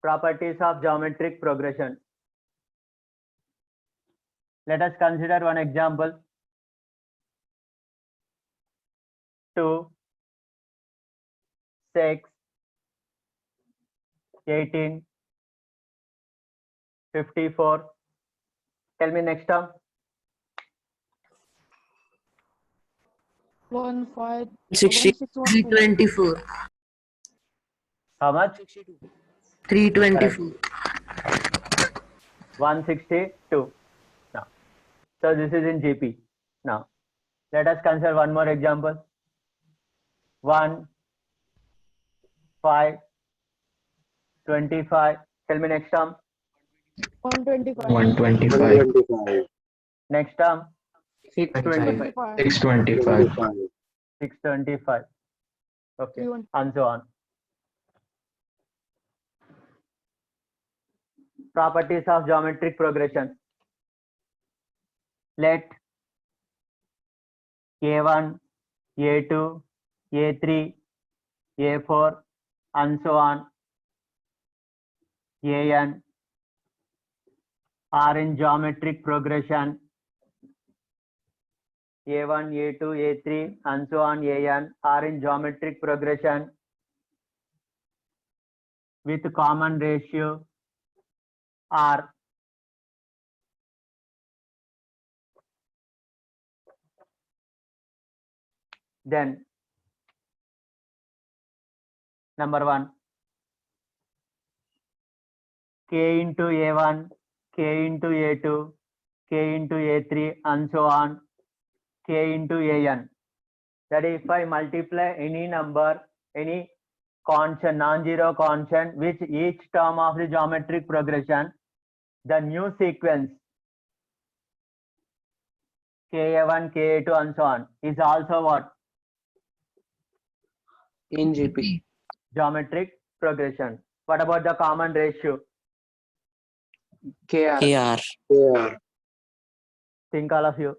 Properties of geometric progression. Let us consider one example. 2, 6, 18, 54. Tell me next term. 1 5 60, 324. How much? 324. 162. Now, so this is in GP. Now, let us consider one more example. 1, 5, 25. Tell me next term. 125 125. Next term. 625. 625 625. Okay, 315. and so on. Properties of geometric progression. Let A1, A2, A3, A4, and so on, AN are in geometric progression. A1, A2, A3, and so on, AN are in geometric progression with common ratio R. Then, number 1, K into A1, K into A2, K into A3, and so on, K into AN. That is, if I multiply any number, any constant, non-zero constant, with each term of the geometric progression, the new sequence Ka1, Ka2, and so on is also what? In GP. Geometric progression. What about the common ratio? KR. KR. Think all of you.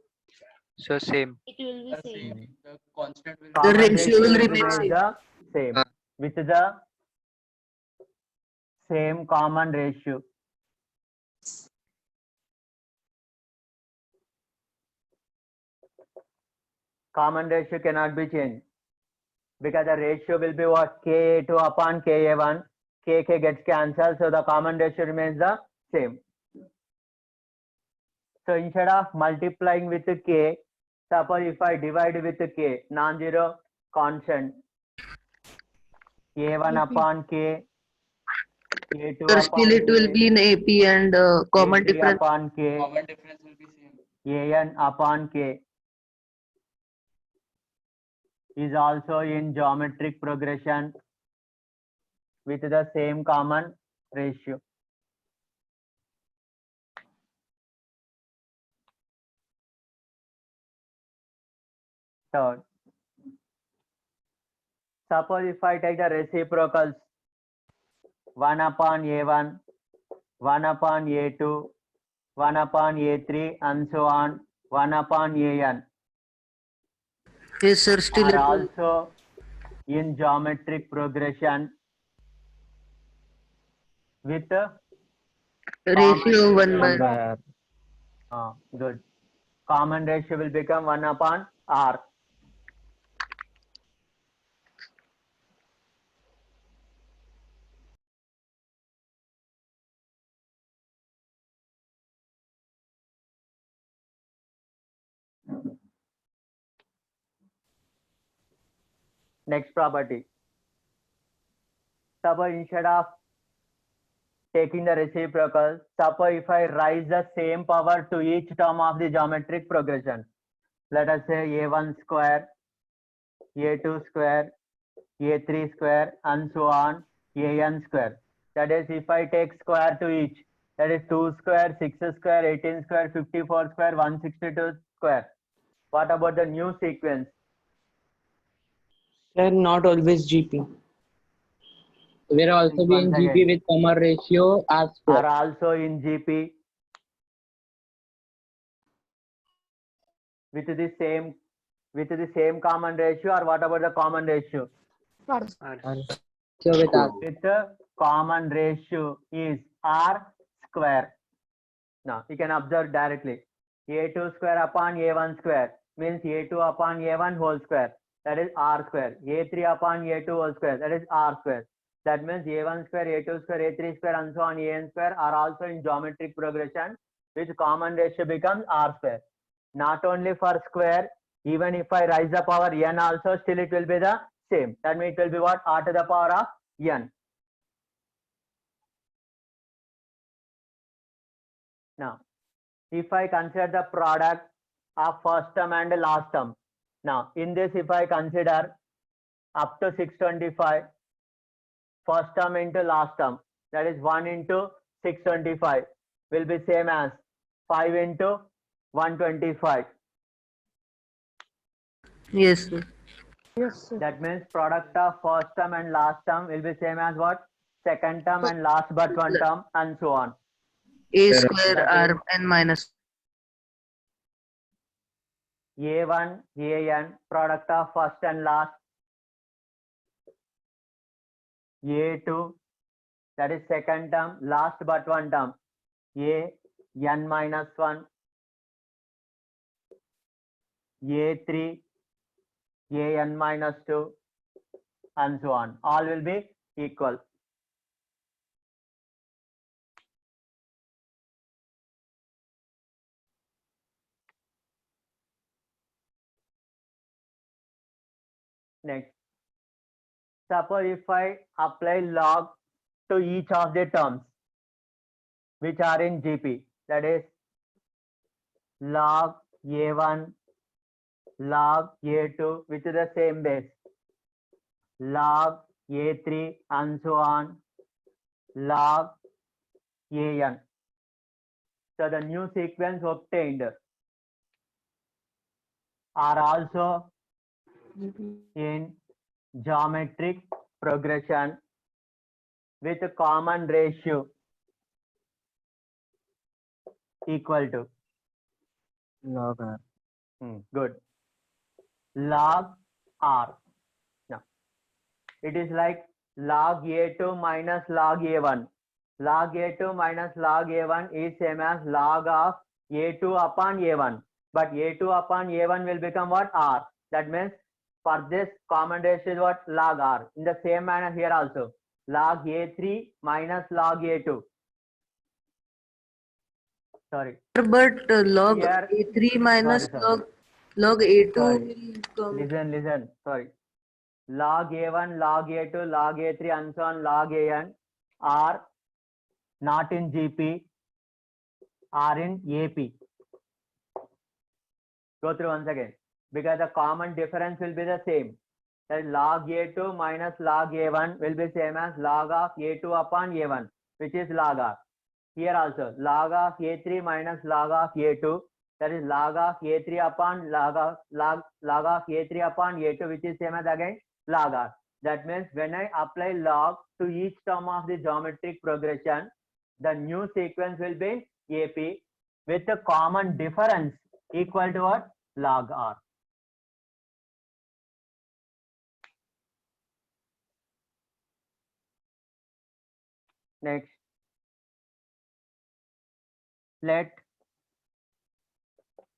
So same. It will be same. The constant will Common ratio will remain remains same. the same with the same common ratio. Common ratio cannot be changed because the ratio will be what? Ka2 upon Ka1. K gets cancelled, so the common ratio remains the same. So instead of multiplying with K, suppose if I divide with K, non-zero constant, A1 upon K, A2 Sir, upon still it will K, be in AP and common A3 difference. upon K, common difference will be same. AN upon K is also in geometric progression with the same common ratio. Third, suppose if I take the reciprocals 1 upon A1, 1 upon A2, 1 upon A3, and so on, 1 upon AN Yes, sir, still are it will. also in geometric progression with Ratio 1 by. good. Common ratio will become 1 upon R. Next property. Suppose instead of taking the reciprocal, suppose if I raise the same power to each term of the geometric progression, let us say A1 square, A2 square, A3 square, and so on, AN square. That is, if I take square to each, that is 2 square, 6 square, 18 square, 54 square, 162 square. What about the new sequence? Sir, not always GP. We're also be in Once GP again. with common ratio R Are square. also in GP with the same common ratio, or what about the common ratio? R. So with R. With common ratio is R square. Now you can observe directly. A2 square upon A1 square means A2 upon A1 whole square. That is R square. A3 upon A2 whole square. That is R square. That means A1 square, A2 square, A3 square, and so on, An square are also in geometric progression, which common ratio becomes R square. Not only for square, even if I rise the power n also, still it will be the same. That means it will be what? R to the power of n. Now, if I consider the product of first term and last term. Now, in this, if I consider up to 625, first term into last term, that is 1 into 625 will be same as 5 into 125. Yes, sir. Yes, sir. That means product of first term and last term will be same as what? Second term and last but one term, and so on. A Sir, square that is R n minus. A1, An, product of first and last. A2, that is second term, last but one term. A n minus 1. A3, An minus 2, and so on. All will be equal. Next, suppose if I apply log to each of the terms which are in GP, that is log A1, log A2, which is the same base, log A3, and so on, log An. So the new sequence obtained are also in geometric progression with a common ratio equal to Log R. good log R. Now it is like log A2 minus log A1. Log A2 minus log A1 is same as log of A2 upon A1, but A2 upon A1 will become what? R. That means for this common ratio is what? Log R. In the same manner here also, log A3 minus log A2. Sorry. But log Here- A3 minus sorry. log A2 Sorry. will come. Listen. Sorry. Log A1, log A2, log A3, and so on, log An are not in GP, are in AP. Go through once again, because the common difference will be the same. That is log A2 minus log A1 will be same as log of A2 upon A1, which is log R. Here also, log of A3 minus log of A2, that is log of A3 upon log of A3 upon A2, which is same as again log R. That means when I apply log to each term of the geometric progression, the new sequence will be AP with the common difference equal to what? Log R. Next, let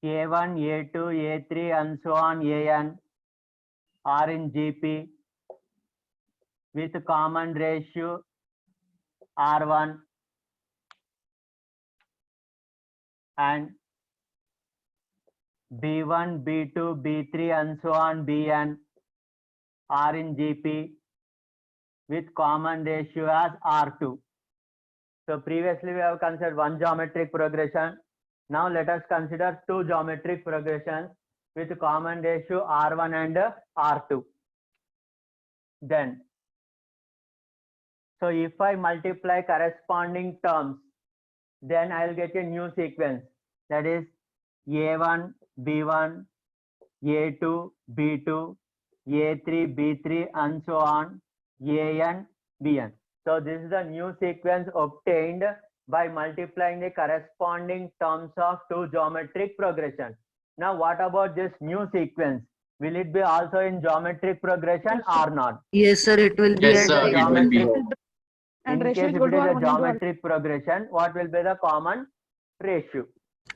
A1, A2, A3, and so on, An are in GP with common ratio R1 and B1, B2, B3, and so on, Bn are in GP with common ratio as R2. So previously we have considered one geometric progression. Now let us consider two geometric progressions with common ratio R1 and R2. Then, so if I multiply corresponding terms, then I will get a new sequence, that is A1, B1, A2, B2, A3, B3, and so on, An, Bn. So this is the new sequence obtained by multiplying the corresponding terms of two geometric progression. Now what about this new sequence? Will it be also in geometric progression or not? Yes, sir. It will be. Yes, and sir, it will be. And In ratio case is if equal it to is a R1 into geometric progression, what will be the common ratio?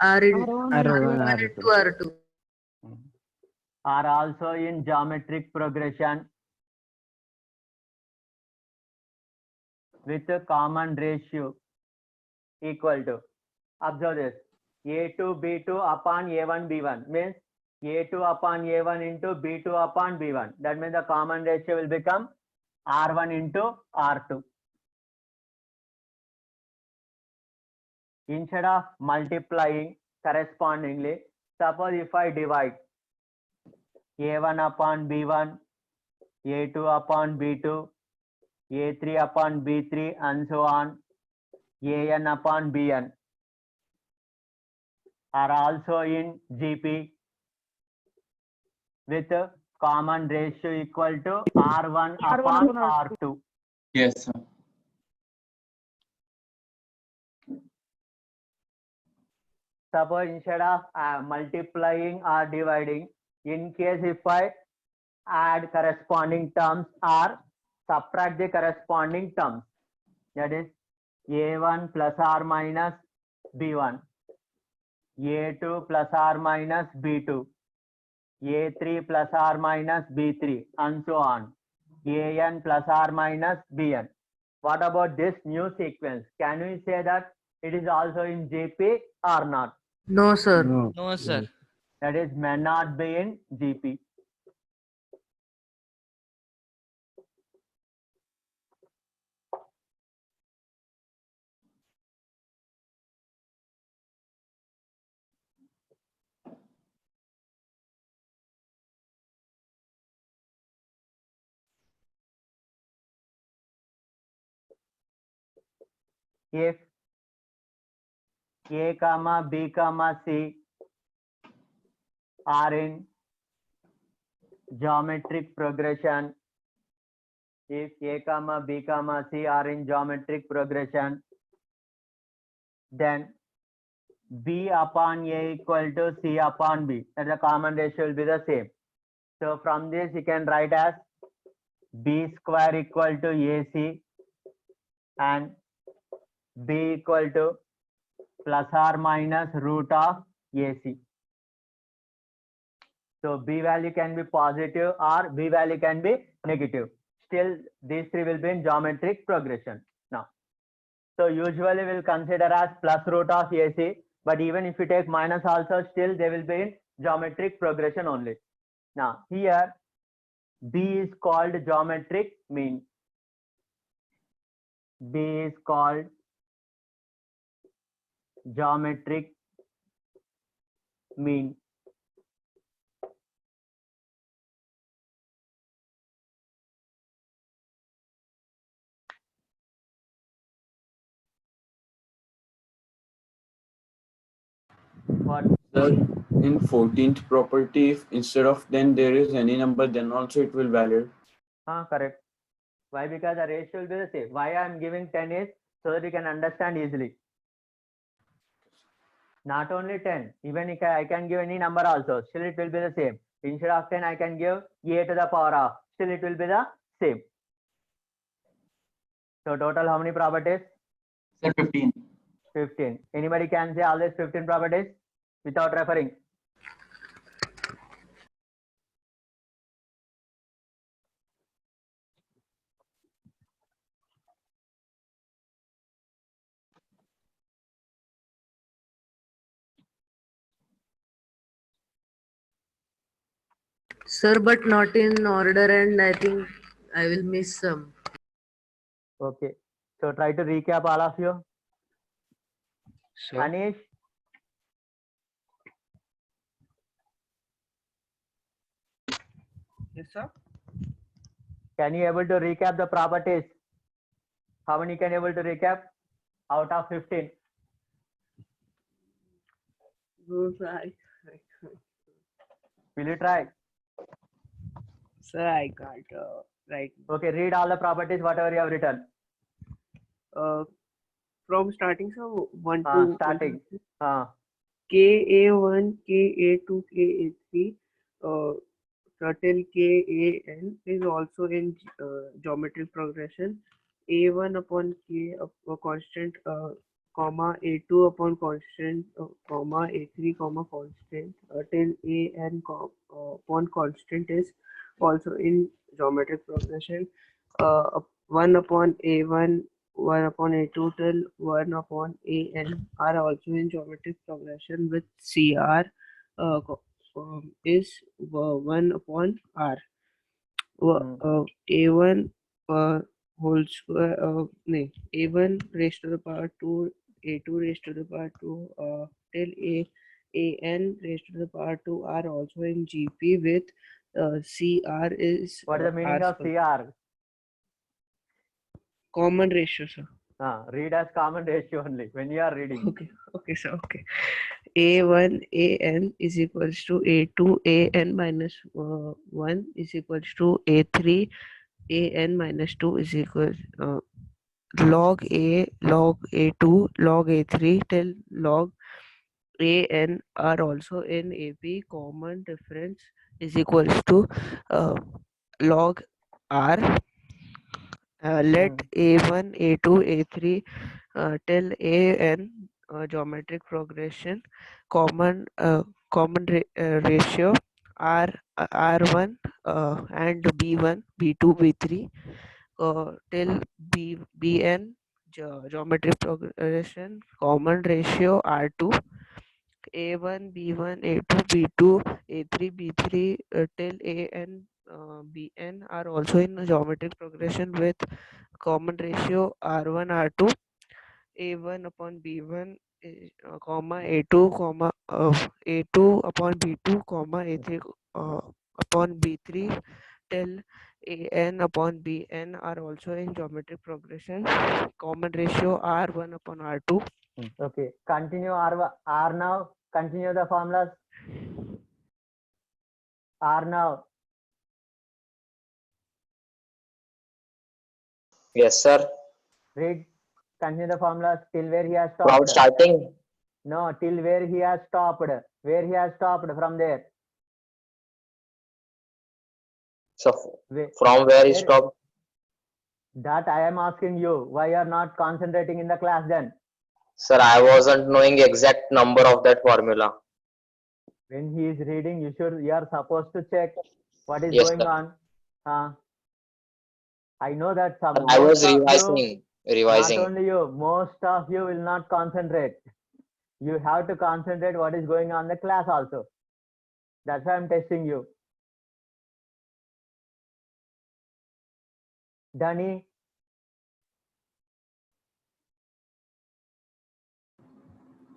R in R1 R1, R1 R2. into R2. Are also in geometric progression with a common ratio equal to, observe this, A2 B2 upon A1 B1 means A2 upon A1 into B2 upon B1. That means the common ratio will become R1 into R2. Instead of multiplying correspondingly, suppose if I divide A1 upon B1, A2 upon B2, A3 upon B3 and so on, AN upon BN are also in GP with a common ratio equal to R1 upon R2. Yes, sir. Suppose instead of multiplying or dividing, in case if I add corresponding terms or subtract the corresponding terms, that is A1 plus or minus B1, A2 plus or minus B2, A3 plus or minus B3 and so on, AN plus or minus BN. What about this new sequence? Can we say that it is also in GP or not? No, sir. No. No, sir. That is may not be in GP. If A comma B comma C are in geometric progression, if A comma B comma C are in geometric progression, then B upon A equal to C upon B, and the common ratio will be the same. So from this you can write as B square equal to AC and B equal to plus or minus root of AC. So B value can be positive or B value can be negative. Still these three will be in geometric progression. Now, so usually we'll consider as plus root of AC, but even if you take minus also, still they will be in geometric progression only. Now here B is called geometric mean. B is called geometric mean. What? Sir, in 14th property, if instead of then there is any number, then also it will valid. Correct. Why? Because the ratio will be the same. Why I am giving 10 is so that you can understand easily. Not only 10, even if I can give any number also, still it will be the same. Instead of 10, I can give A to the power of, still it will be the same. So total how many properties? Sir, 15. 15. Anybody can say all these 15 properties without referring? Sir, but not in order, and I think I will miss some. Okay. So try to recap all of you. Sir, Anish, Yes, sir. can you able to recap the properties? How many can able to recap out of 15? No, sir, Will you try? sir, I can't. Right. Okay, read all the properties, whatever you have written. From starting, sir, one Ah, to starting. KA1, KA2, KA3, certain KAN is also in geometric progression A1 upon K a constant, comma A2 upon constant, comma A3 comma constant, till upon constant is also in geometric progression. 1 upon A1, 1 upon A2 till 1 upon AN are also in geometric progression with CR is 1 upon R. A1 whole square, no, A1 raised to the power 2, A2 raised to the power 2, till AN raised to the power 2 are also in GP with CR is What is the meaning R of square. CR? Common ratio, sir. Read as common ratio only when you are reading. Okay, sir. Okay. A1 AN is equals to A2 AN minus 1 is equals to A3 AN minus 2 is equal log A log A2 log A3 till log AN are also in AP. Common difference is equals to log R. Let A1 A2 A3 till AN geometric progression common ratio R1 and B1 B2 B3 till Bn geometric progression common ratio R2 A1 B1 A2 B2 A3 B3 till AN Bn are also in geometric progression with common ratio R1 R2 A1 upon B1 comma A2 comma A2 upon B2 comma A3 upon B3 till AN upon BN are also in geometric progression. Common ratio R1 upon R2. Okay, continue R now. Continue the formulas. R now. Yes, sir. Read. Continue the formulas till where he has From stopped. starting. No, till where he has stopped. Where he has stopped from there. So Where from where he stopped? that I am asking you. Why you are not concentrating in the class then? Sir, I wasn't knowing exact number of that formula. When he is reading, you are supposed to check what is Yes, going sir. on. I know that some I was most of revising. you, not only you, most of you will not concentrate. You have to concentrate what is going on in the class also. That's why I'm testing you. Dani,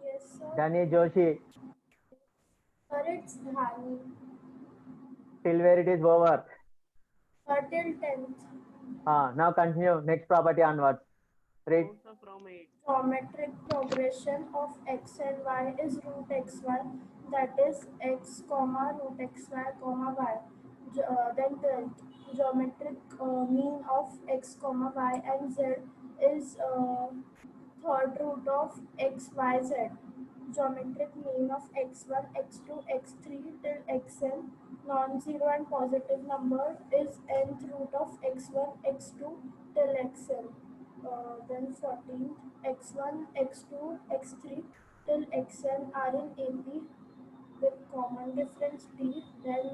Yes, sir. Dani Joshi, Sir, it's Dhani. till where it is over. Sir, till 10th. Now continue. Next property onwards. Read. From 8. Geometric progression of x and y is root xy, that is x comma root xy comma y. Then 12th, geometric mean of x comma y and z is third root of x y z. Geometric mean of x1 x2 x3 till xn non-zero and positive number is nth root of x1 x2 till xn. Then 14th, x1, x2, x3 till xn are in AP with common difference d. Then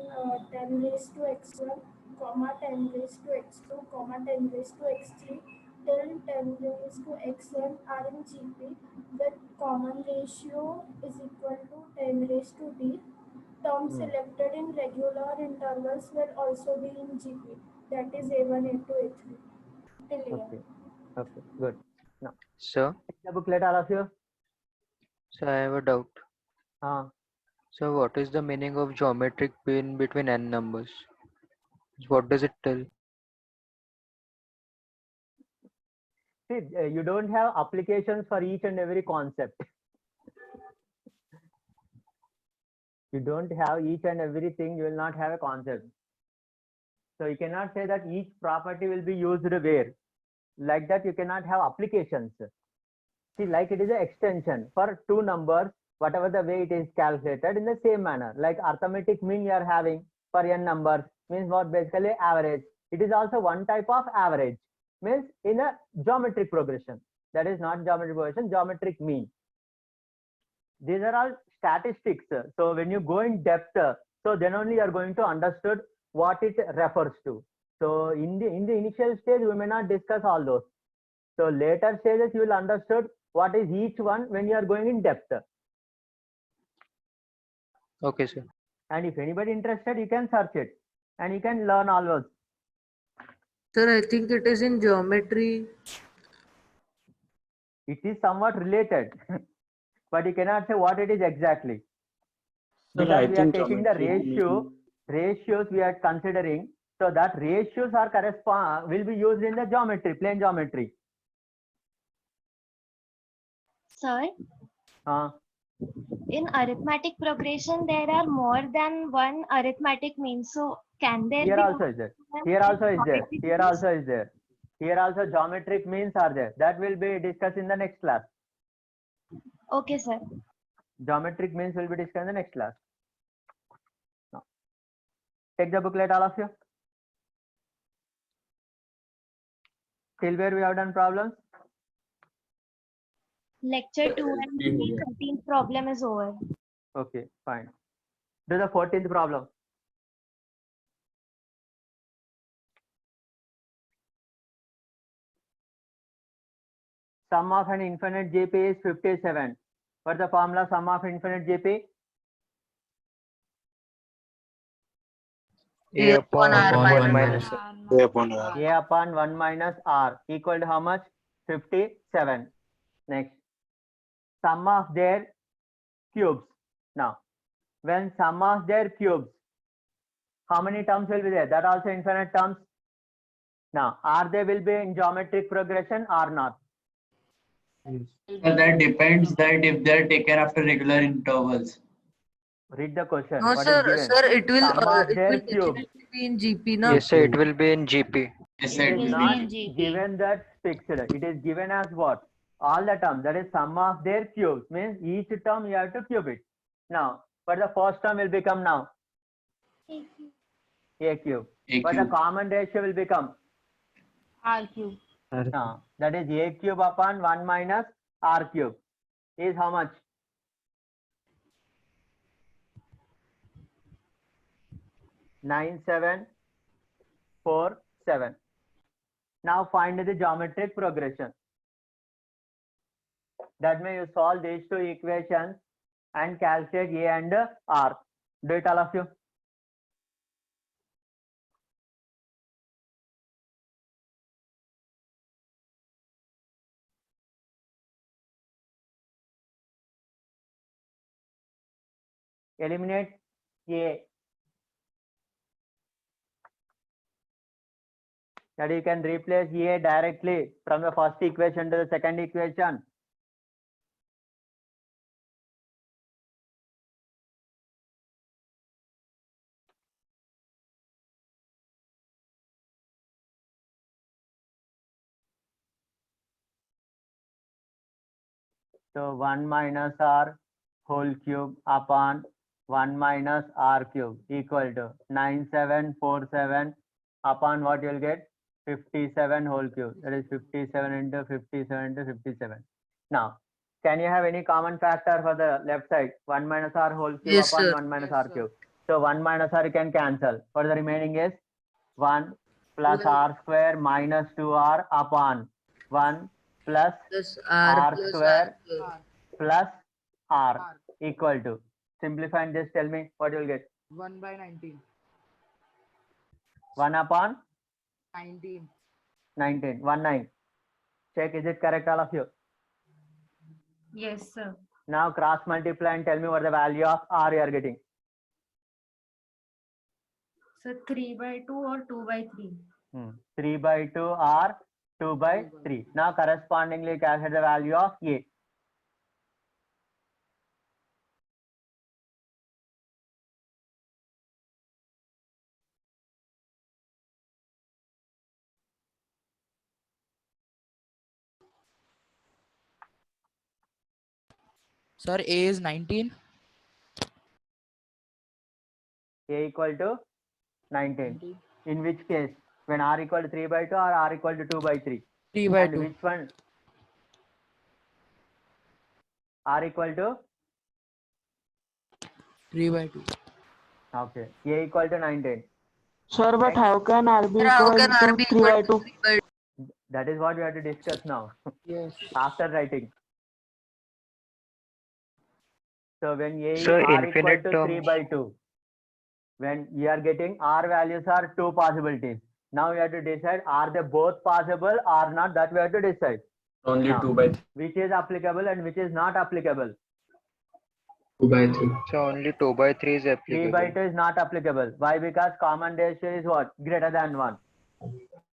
10 raised to x1, comma 10 raised to x2, comma 10 raised to x3 till 10 raised to xn are in GP with common ratio is equal to 10 raised to d. Terms selected in regular intervals will also be in GP, that is A1, A2, A3 till Okay. AN. Okay. Good. Now, Sir, take the booklet, all of you. so I have a doubt. Uh, So what is the meaning of geometric mean between n numbers? What does it tell? See, you don't have applications for each and every concept. You don't have each and everything, you will not have a concept. So you cannot say that each property will be used where. Like that, you cannot have applications. See, like it is an extension for two numbers, whatever the way it is calculated in the same manner. Like arithmetic mean you are having for n numbers means what basically average. It is also one type of average. means in a geometric progression. That is not geometric progression, geometric mean. These are all statistics. So when you go in depth, so then only you are going to understood what it refers to. So in the initial stage, we may not discuss all those. So later stages, you will understood what is each one when you are going in depth. Okay, sir. And if anybody interested, you can search it and you can learn all those. Sir, I think it is in geometry. It is somewhat related, but you cannot say what it is exactly. Sir, Because I we are think taking the geometry ratios we are considering. So that ratios are will be used in the geometry, plane geometry. Sir, Uh, in arithmetic progression, there are more than one arithmetic mean. So can there here be also is there. Here also is there. Here also is there. Here also geometric means are there. That will be discussed in the next class. Okay, sir. Geometric means will be discussed in the next class. Now, take the booklet, all of you. Till where we have done problems? Lecture 2 and 3, 13th problem is over. Okay, fine. Do the 14th problem. Sum of an infinite GP is 57. What's the formula sum of infinite GP? A upon R 1 minus minus A upon R. A upon 1 minus R equal to how much? 57. Next, sum of their cubes. Now, when sum of their cubes, how many terms will be there? That also infinite terms. Now, are they will be in geometric progression or not? So that depends that if they are taken after regular intervals. Read the question. No, What is sir. given? Sir, it will. Sum of It their will cubes. definitely be in GP, na? Yes, sir, it will be in GP. Yes, It it is will not be. in GP. given that fixed. It is given as what? All the terms. That is sum of their cubes. Means each term you have to cube it. Now, but the first term will become now A cube. A But the cube. common ratio will become R cube. now. That is A cube upon 1 minus R cube. Is how much? Nine seven 4 7. Now find the geometric progression. That means you solve these two equations and calculate A and R. Do it, all of you. Eliminate A. That you can replace A directly from the first equation to the second equation. So 1 minus R whole cube upon 1 minus R cube equal to 9747 upon what you'll get? 57 whole cube. That is 57 into 57 into 57. Now, can you have any common factor for the left side? 1 minus R whole cube Yes, upon sir. 1 minus R cube. So 1 minus R you can cancel. For the remaining is 1 plus Well- R square minus 2R upon 1 plus Plus R R plus square R. plus R equal to. Simplify and just tell me what you'll get. 1 by 19. 1 upon 19. 19. 1 9. Check, is it correct, all of you? Yes, sir. Now cross multiply and tell me what the value of R you are getting. So 3 by 2 or 2 by 3? 3 by 2 or 2 by 3. Now correspondingly calculate the value of A. Sir, A is 19. A equal to 19. In which case? When r equal to 3 by 2 or r equal to 2 by 3? 3 by And 2. which one? R equal to? 3 by 2. Okay. A equal to 19. Sir, but Next. how can R be Sir, how equal can to R be 3 equal by to 2? 3 by That is what we have to discuss now. Yes. After writing. So when A is So r equal infinite to 3 terms. by 2, when you are getting r values are two possibilities. Now we have to decide are they both possible or not, that we have to decide. Only Now, 2 by 3. which is applicable and which is not applicable. 2 by 3. So only 2 by 3 is 3 by applicable. 2 is not applicable. Why? Because common ratio is what? Greater than 1.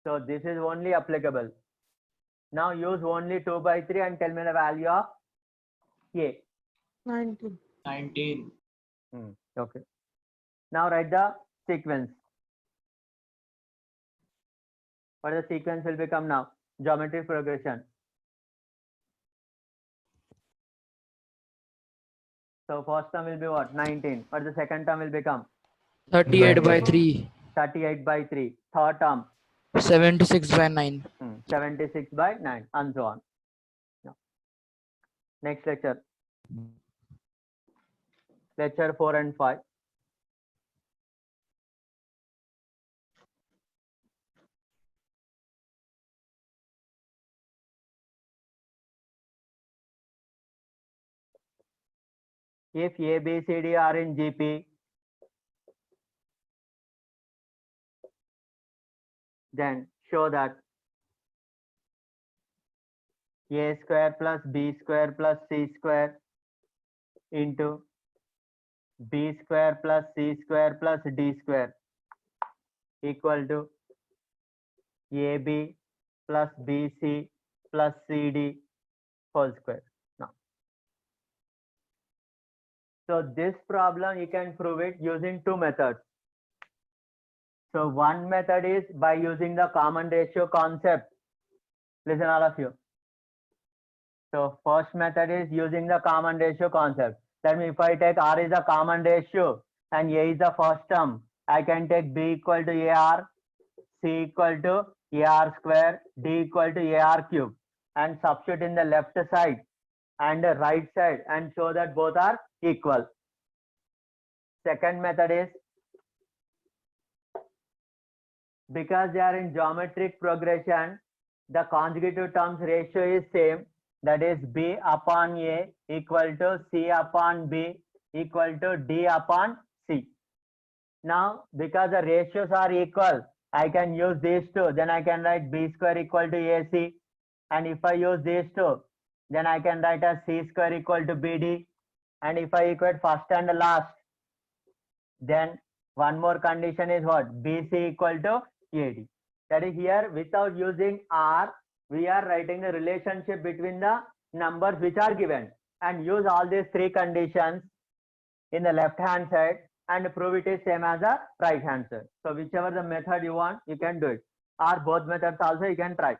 So this is only applicable. Now use only 2 by 3 and tell me the value of A. 19. 19. Okay. Now write the sequence. What the sequence will become now? Geometric progression. So first term will be what? 19. What the second term will become? 38 by 3. 38 by 3. Third term? 76 by 9. 76 by 9 and so on. Next lecture. Lecture 4 and 5. If A, B, C, D are in GP, then show that A square plus B square plus C square into B square plus C square plus D square equal to AB plus BC plus CD whole square. Now, so this problem you can prove it using two methods. So one method is by using the common ratio concept. Listen all of you. So first method is using the common ratio concept. That means if I take R is the common ratio and A is the first term, I can take B equal to AR, C equal to AR square, D equal to AR cube and substitute in the left side and the right side and show that both are equal. Second method is because they are in geometric progression, the consecutive terms ratio is same. That is B upon A equal to C upon B equal to D upon C. Now, because the ratios are equal, I can use these two. Then I can write B square equal to AC. And if I use these two, then I can write as C square equal to BD. And if I equate first and last, then one more condition is what? BC equal to AD. That is here without using R, we are writing the relationship between the numbers which are given and use all these three conditions in the left hand side and prove it is same as the right hand side. So whichever the method you want, you can do it. Or both methods also you can try.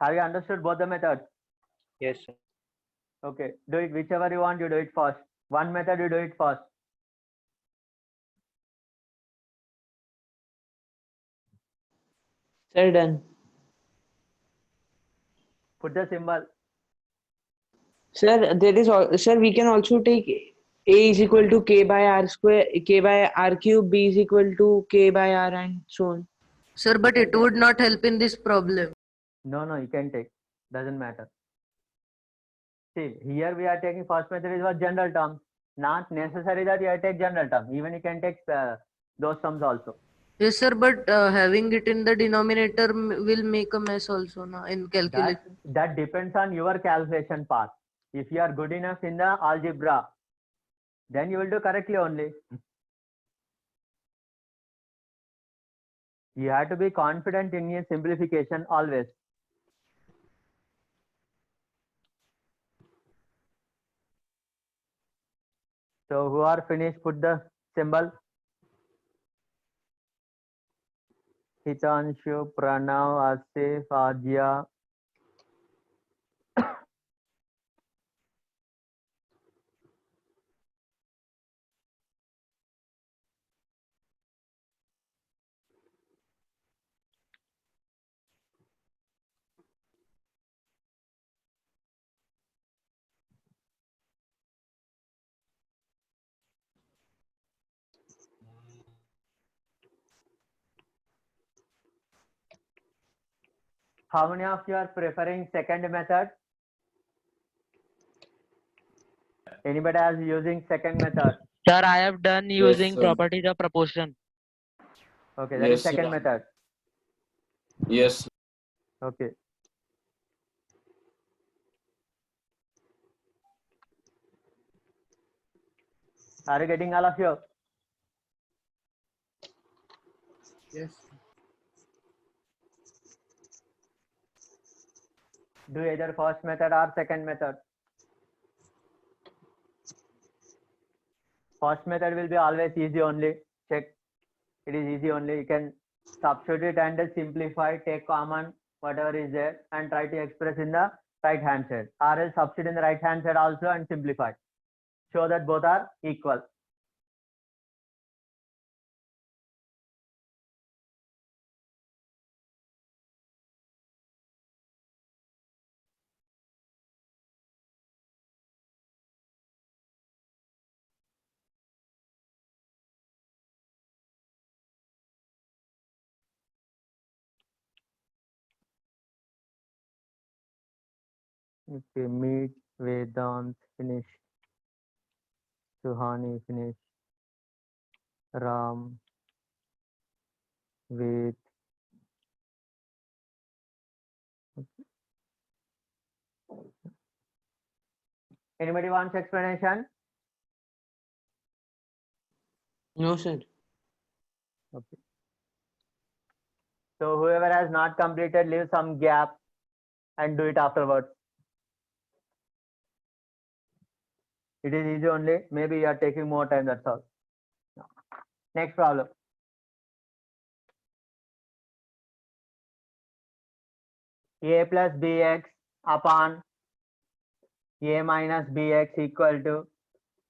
Have you understood both the methods? Yes, sir. Okay, do it whichever you want, you do it first. One method you do it first. Sir, done. Put the symbol. Sir, there is sir, we can also take A is equal to K by R square, K by R cube, B is equal to K by R and so on. Sir, but it would not help in this problem. No, you can take. Doesn't matter. See, here we are taking first method is what general terms. Not necessary that you take general term. Even you can take those terms also. Yes, sir, but having it in the denominator will make a mess also now in calculation. That depends on your calculation path. If you are good enough in the algebra, then you will do correctly only. You have to be confident in your simplification always. So who are finished, put the symbol. Hitanshu, Pranav, Asif, Adya. How many of you are preferring second method? Anybody else using second method? Sir, I have done using sir. properties of proportion. Okay, that is Yes, sir. second method. Yes. Okay. Are you getting all of you? Yes. Do either first method or second method. First method will be always easy only. Check. It is easy only. You can substitute and simplify, take common, whatever is there, and try to express in the right hand side. Or else substitute in the right hand side also and simplify. Show that both are equal. Okay, meet, Vedant, finish. Suhani, finish. Ram, Ved. Anybody wants explanation? No, sir. Okay. So whoever has not completed, leave some gap and do it afterwards. It is easy only. Maybe you are taking more time, that's all. Next problem. A plus bx upon a minus bx equal to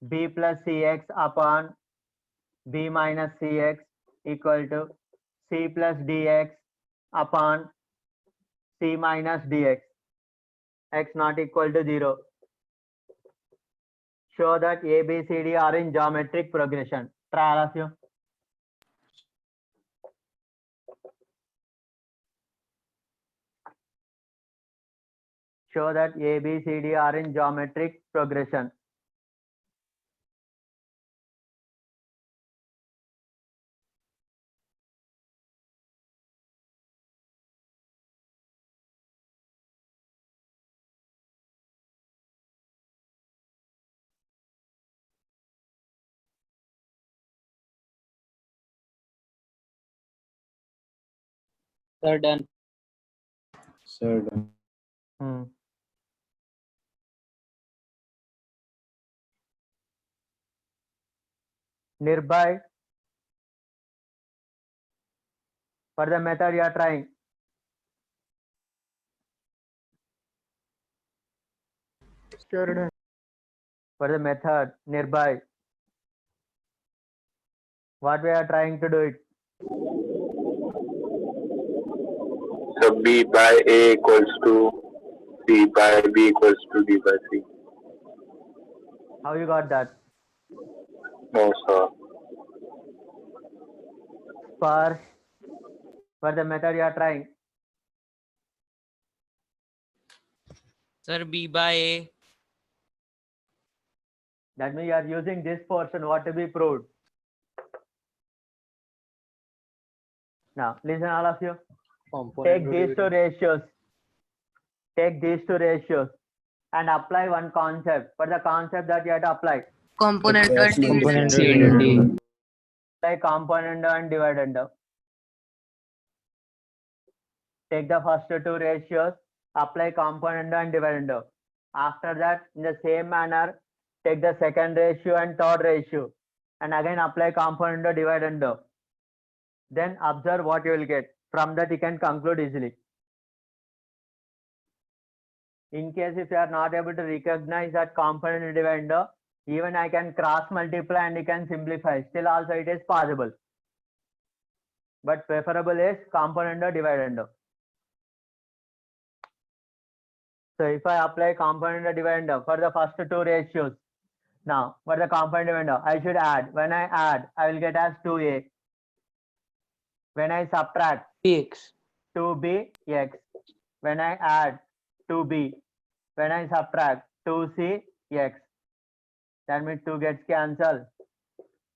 b plus cx upon b minus cx equal to c plus dx upon c minus dx. X not equal to 0. Show that A, B, C, D are in geometric progression. Try all of you. Show that A, B, C, D are in geometric progression. Sir, done. Sir, done. Nearby. For the method you are trying. For the method nearby. What we are trying to do it. So B by A equals to C by B equals to D by C. How you got that? No, sir. For the method you are trying. Sir, B by A. That means you are using this portion what to be proved. Now listen all of you. Take these two ratios. Take these two ratios and apply one concept. For the concept that you have to apply. Component and Component dividend. D. Apply component and dividend. Take the first two ratios, apply component and dividend. After that, in the same manner, take the second ratio and third ratio and again apply component or dividend. Then observe what you will get. From that you can conclude easily. In case if you are not able to recognize that component and dividend, even I can cross multiply and you can simplify. Still also it is possible. But preferable is component or dividend. So if I apply component or dividend for the first two ratios, now for the component dividend, I should add. When I add, I will get as 2a. When I subtract, X. 2bx. when I add 2b, when I subtract 2c, x, that means 2 gets cancelled,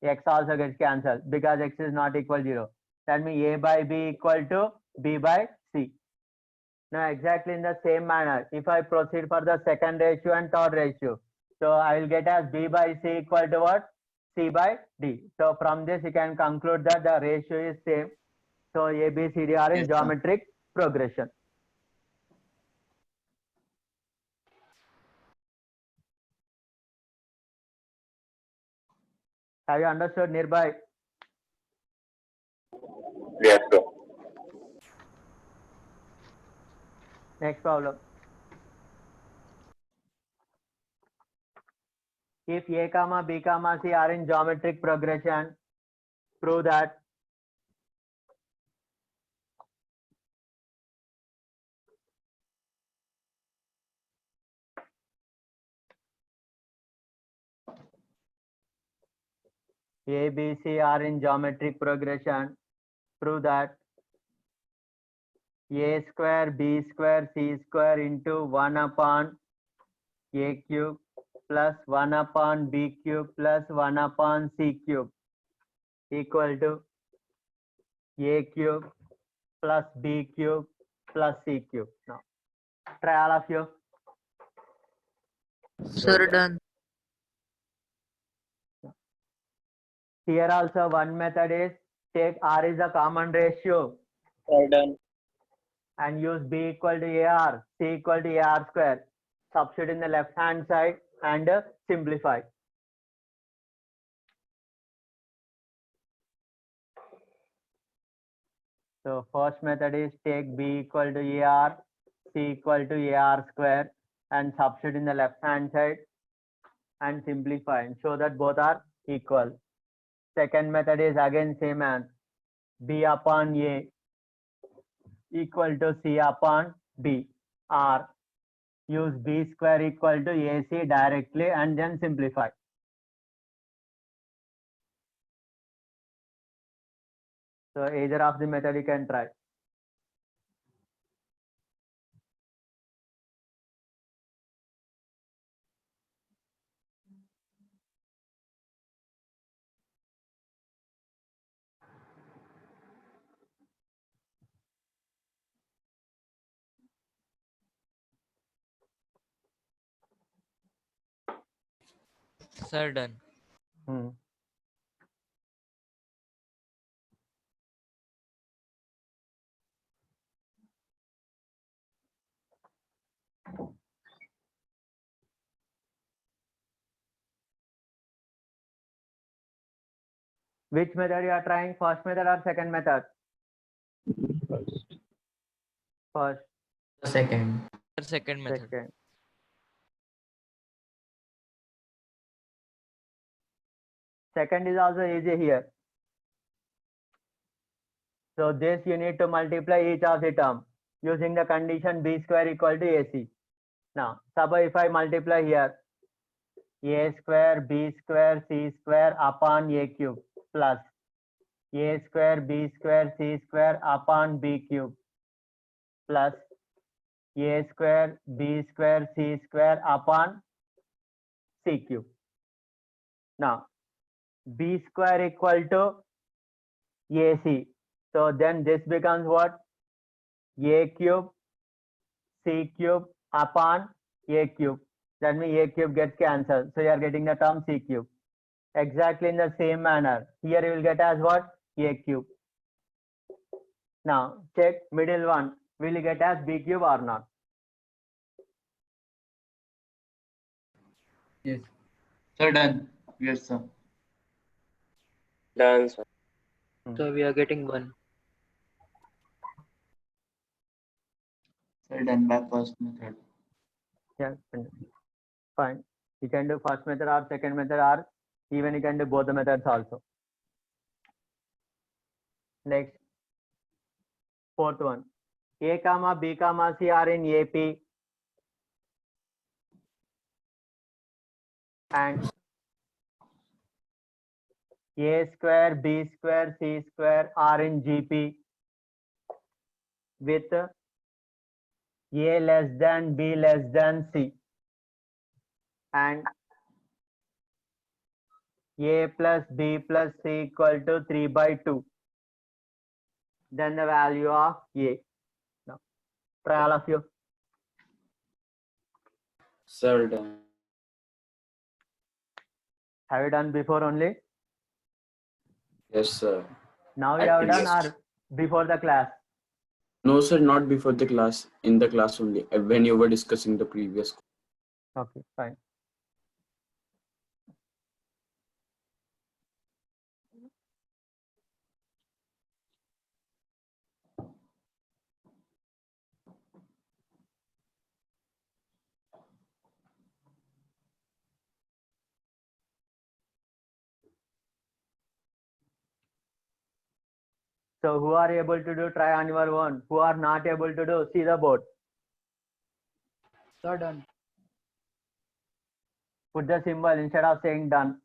x also gets cancelled because x is not equal 0. That means a by b equal to b by c. Now exactly in the same manner, if I proceed for the second ratio and third ratio, so I will get as b by c equal to what? C by d. So from this you can conclude that the ratio is same. So A, B, C, D are in Yes, sir. geometric progression. Have you understood nearby? Yes, sir. Next problem. If A comma B comma C are in geometric progression, prove that A, B, C are in geometric progression. Prove that A square, B square, C square into 1 upon A cube plus 1 upon B cube plus 1 upon C cube equal to A cube plus B cube plus C cube. Now, try all of you. Sir, done. Here also one method is take R is a common ratio Well done. and use B equal to AR, C equal to AR square. Substitute in the left hand side and simplify. So first method is take B equal to AR, C equal to AR square and substitute in the left hand side and simplify and show that both are equal. Second method is again same as B upon A equal to C upon B, or use B square equal to AC directly and then simplify. So either of the method you can try. Sir, done. Which method you are trying? First method or second method? First. Second. Second method. Second. Second is also easy here. So this you need to multiply each of the term using the condition B square equal to AC. Now, suppose if I multiply here A square, B square, C square upon A cube plus A square, B square, C square upon B cube plus A square, B square, C square upon C cube. Now, B square equal to AC. So then this becomes what? A cube, C cube upon A cube. That means A cube gets cancelled. So you are getting the term C cube. Exactly in the same manner. Here you will get as what? A cube. Now check middle one. Will you get as B cube or not? Yes. Sir, done. Yes, sir. Done, sir. So we are getting 1. Sir, done by first method. Yeah, fine. You can do first method or second method or even you can do both the methods also. Next, fourth one. A comma B comma C are in AP and A square, B square, C square are in GP with A less than B less than C, and A plus B plus C equal to 3 by 2. Then the value of A. Now, try all of you. Sir, done. Have you done before only? Yes, sir. Now you At have done least. or before the class? No, sir, not before the class. In the class only. When you were discussing the previous. Okay, fine. So who are able to do, try on your own. Who are not able to do, see the board. Sir, done. Put the symbol instead of saying done.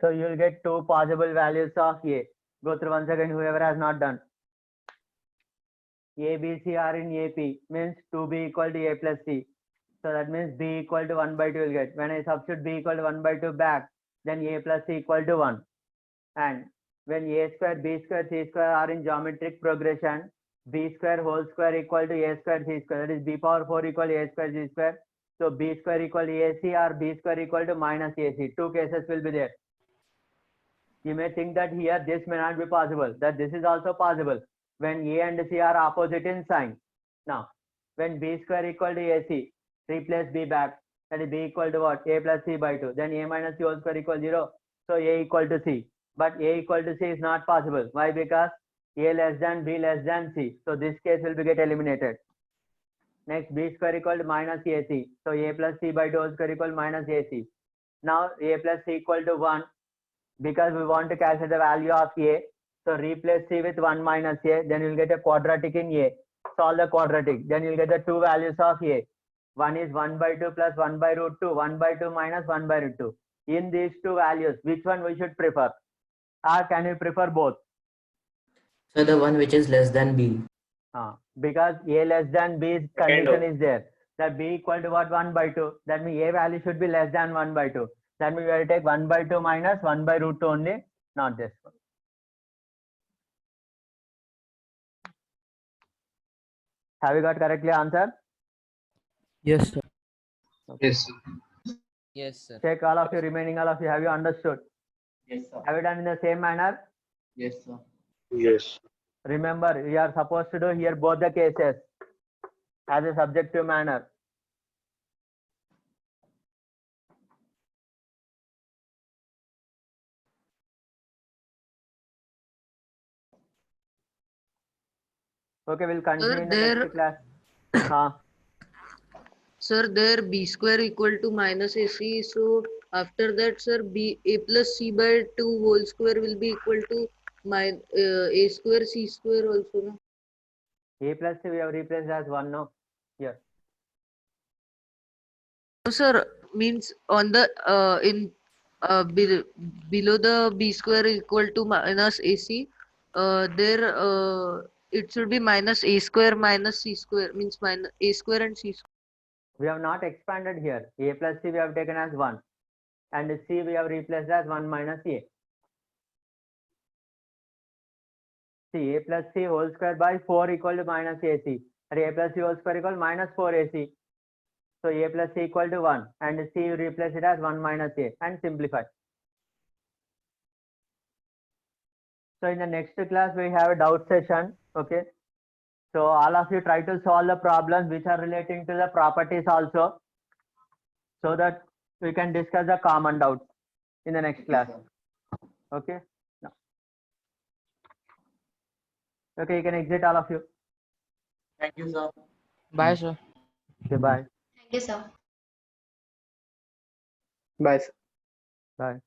So you'll get two possible values of A. Go through once again, whoever has not done. A, B, C are in AP means 2B equal to A plus C. So that means B equal to 1 by 2 will get. When I substitute B equal to 1 by 2 back, then A plus C equal to 1. And when A square, B square, C square are in geometric progression, B square whole square equal to A square, C square. That is B power 4 equal to A square, C square. So B square equal to AC or B square equal to minus AC. Two cases will be there. You may think that here this may not be possible, that this is also possible when A and C are opposite in sign. Now, when B square equal to AC, replace B back, that is B equal to what? A plus C by 2. Then A minus C whole square equal 0. So A equal to C. But A equal to C is not possible. Why? Because A less than B less than C. So this case will be get eliminated. Next, B square equal to minus AC. So A plus C by 2 whole square equal to minus AC. Now A plus C equal to 1. Because we want to calculate the value of A. So replace C with 1 minus A. Then you'll get a quadratic in A. Solve the quadratic. Then you'll get the two values of A. One is 1 by 2 plus 1 by root 2. 1 by 2 minus 1 by root 2. In these two values, which one we should prefer? Or can we prefer both? So the one which is less than B. Because A less than B condition is there. That B equal to what? 1 by 2. That means A value should be less than 1 by 2. That means we will take 1 by 2 minus 1 by root 2 only, not this one. Have you got correctly answered? Yes, sir. Yes, sir. Yes, sir. Check all of you, remaining all of you. Have you understood? Yes, sir. Have you done in the same manner? Yes, sir. Yes. Remember, we are supposed to do here both the cases as a subjective manner. Okay, we'll continue in the next class. Sir, there B square equal to minus AC. So after that, sir, B A plus C by 2 whole square will be equal to A square C square also. No? A plus C we have replaced as 1 now. Here. No, sir, means on the below the B square equal to minus AC, there it should be minus A square minus C square, means minus A square and C square. We have not expanded here. A plus C we have taken as 1. And C we have replaced as 1 minus A. See, A plus C whole square by 4 equal to minus AC. And A plus C whole square equal to minus 4AC. So A plus C equal to 1. And C you replace it as 1 minus A and simplify. So in the next class we have a doubt session. Okay. So all of you try to solve the problems which are relating to the properties also, so that we can discuss the common doubts in the next class. Okay. No. Okay, you can exit all of you. Thank you, sir. Bye, sir. Okay, bye. Thank you, sir. Bye, sir. Bye.